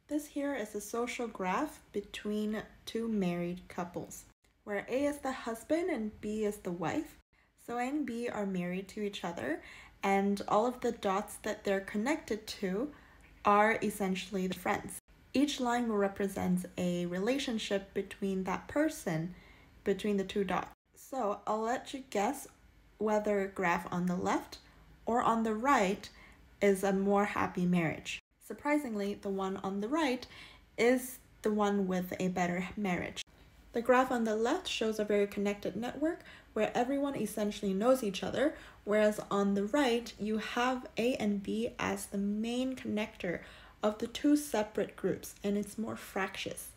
This here is a social graph between two married couples, where A is the husband and B is the wife. So A and B are married to each other, and all of the dots that they're connected to are essentially the friends. Each line will represent a relationship between that person, between the two dots. So I'll let you guess whether a graph on the left or on the right is a more happy marriage. Surprisingly, the one on the right is the one with a better marriage. The graph on the left shows a very connected network where everyone essentially knows each other, whereas on the right, you have A and B as the main connector of the two separate groups, and it's more fractious.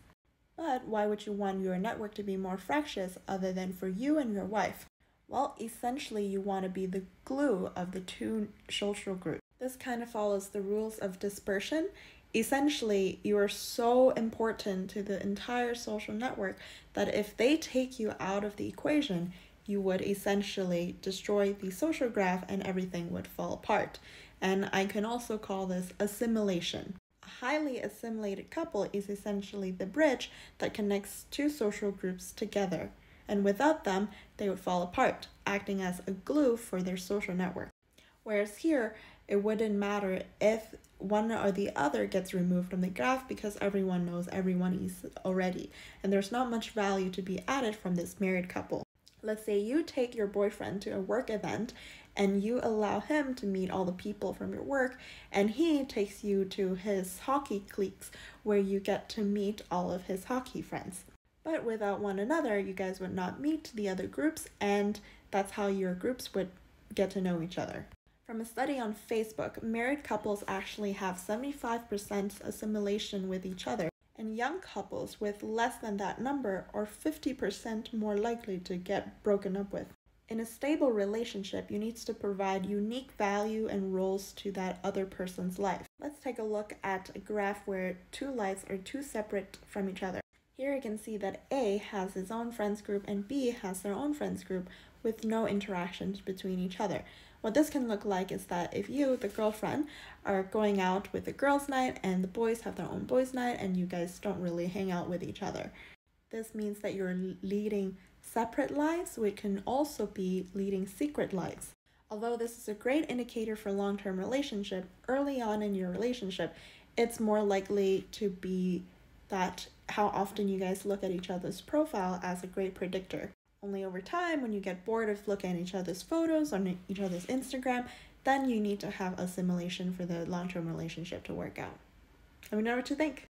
But why would you want your network to be more fractious other than for you and your wife? Well, essentially, you want to be the glue of the two social groups. This kind of follows the rules of dispersion. Essentially, you are so important to the entire social network that if they take you out of the equation, you would essentially destroy the social graph and everything would fall apart. And I can also call this assimilation. A highly assimilated couple is essentially the bridge that connects two social groups together. And without them, they would fall apart, acting as a glue for their social network. Whereas here, it wouldn't matter if one or the other gets removed from the graph because everyone knows everyone already, and there's not much value to be added from this married couple. Let's say you take your boyfriend to a work event and you allow him to meet all the people from your work, and he takes you to his hockey cliques where you get to meet all of his hockey friends. But without one another, you guys would not meet the other groups, and that's how your groups would get to know each other. From a study on Facebook, married couples actually have 75% assimilation with each other, and young couples with less than that number are 50% more likely to get broken up with. In a stable relationship, you need to provide unique value and roles to that other person's life. Let's take a look at a graph where two lives are too separate from each other. Here you can see that A has his own friends group and B has their own friends group with no interactions between each other. What this can look like is that if you, the girlfriend, are going out with the girls' night and the boys have their own boys' night and you guys don't really hang out with each other. This means that you're leading separate lives, which can also be leading secret lives. Although this is a great indicator for long-term relationship, early on in your relationship, it's more likely to be that how often you guys look at each other's profile as a great predictor. Only over time, when you get bored of looking at each other's photos on each other's Instagram, then you need to have assimilation for the long-term relationship to work out. Let me know what you think.